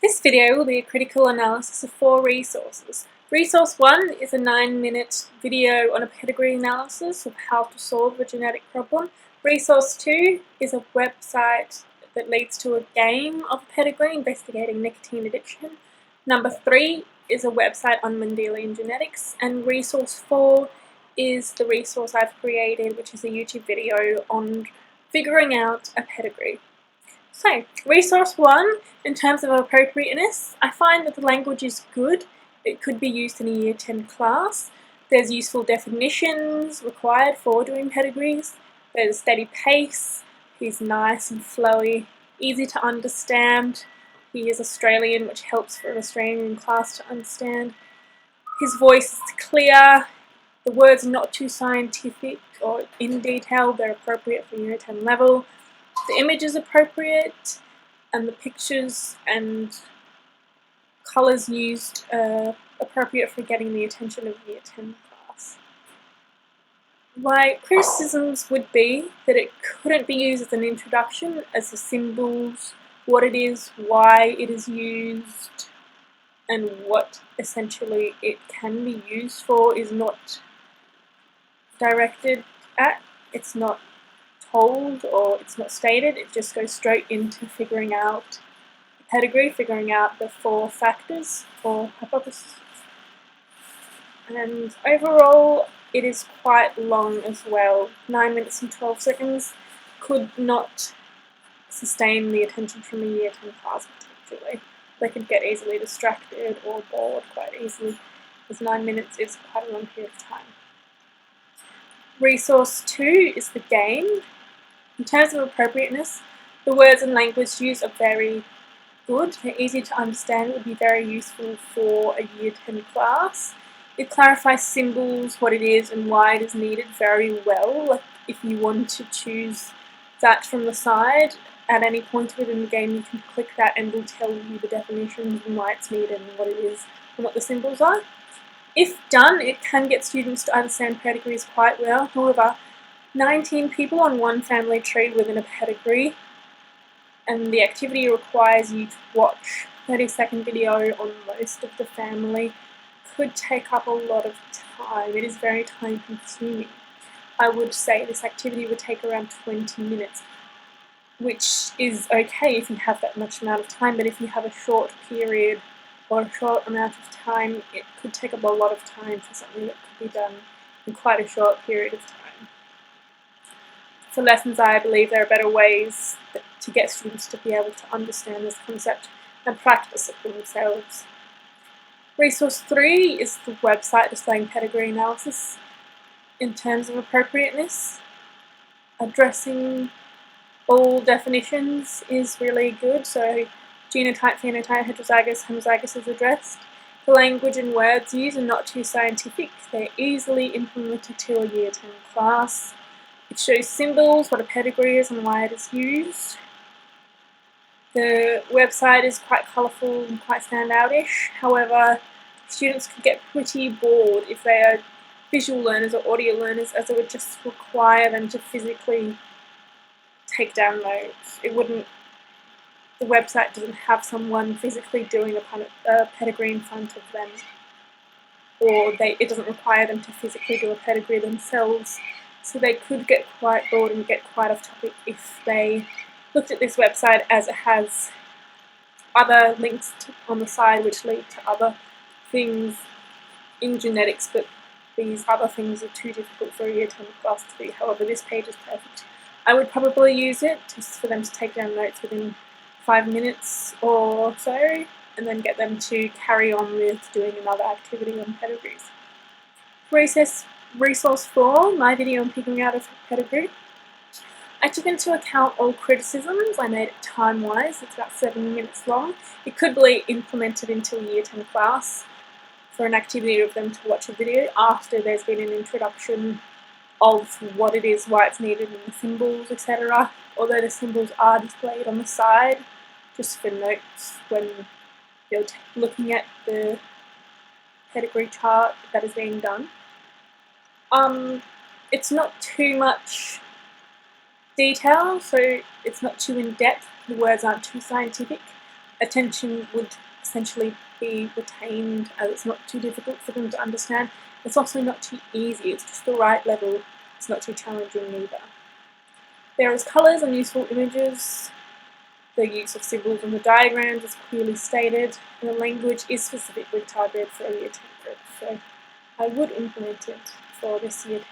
This video will be a critical analysis of 4 resources. Resource 1 is a 9-minute video on a pedigree analysis of how to solve a genetic problem. Resource 2 is a website that leads to a game of pedigree investigating nicotine addiction. Number 3 is a website on Mendelian genetics, and resource 4 is the resource I've created, which is a YouTube video on figuring out a pedigree. So, resource 1, in terms of appropriateness, I find that the language is good. It could be used in a Year 10 class. There's useful definitions required for doing pedigrees. There's a steady pace. He's nice and flowy, easy to understand. He is Australian, which helps for an Australian class to understand. His voice is clear. The words are not too scientific or in detail. They're appropriate for Year 10 level. The image is appropriate, and the pictures and colours used are appropriate for getting the attention of Year 10 class. My criticisms would be that it couldn't be used as an introduction, as the symbols, what it is, why it is used, and what essentially it can be used for is not directed at. It's not told or it's not stated, it just goes straight into figuring out the pedigree, figuring out the 4 factors or hypotheses. And overall, it is quite long as well. 9 minutes and 12 seconds could not sustain the attention from a Year 10 class particularly. They could get easily distracted or bored quite easily, because 9 minutes is quite a long period of time. Resource 2 is the game. In terms of appropriateness, the words and language used are very good. They're easy to understand. It would be very useful for a Year 10 class. It clarifies symbols, what it is and why it is needed very well. Like if you want to choose that from the side, at any point within the game you can click that and it will tell you the definitions and why it's needed and what it is and what the symbols are. If done, it can get students to understand pedigrees quite well. However, 19 people on one family tree within a pedigree, and the activity requires you to watch a 30-second video on most of the family, could take up a lot of time. It is very time consuming. I would say this activity would take around 20 minutes, which is okay if you have that much amount of time, but if you have a short period or a short amount of time, it could take up a lot of time for something that could be done in quite a short period of time. For lessons, I believe there are better ways to get students to be able to understand this concept and practice it for themselves. Resource 3 is the website displaying pedigree analysis. In terms of appropriateness, addressing all definitions is really good, so genotype, phenotype, heterozygous, homozygous is addressed. The language and words used are not too scientific. They're easily implemented to a Year 10 class. It shows symbols, what a pedigree is and why it is used. The website is quite colourful and quite standout-ish. However, students could get pretty bored if they are visual learners or audio learners, as it would just require them to physically take down notes. The website doesn't have someone physically doing a pedigree in front of them, or it doesn't require them to physically do a pedigree themselves. So they could get quite bored and get quite off topic if they looked at this website, as it has other links on the side which lead to other things in genetics, but these other things are too difficult for a Year 10 class to do. However, this page is perfect. I would probably use it just for them to take down notes within 5 minutes or so, and then get them to carry on with doing another activity on pedigrees. Resource 4, my video on figuring out a pedigree. I took into account all criticisms. I made it time-wise. It's about 7 minutes long. It could be implemented into a Year 10 class for an activity of them to watch a video after there's been an introduction of what it is, why it's needed, and the symbols, etc. Although the symbols are displayed on the side, just for notes when you're looking at the pedigree chart that is being done. It's not too much detail, so it's not too in-depth. The words aren't too scientific. attention would essentially be retained, as it's not too difficult for them to understand. It's also not too easy, it's just the right level, it's not too challenging either. There is colours and useful images. The use of symbols in the diagrams is clearly stated, and the language is specifically targeted for a Year 10 group. So I would implement it for this Year 10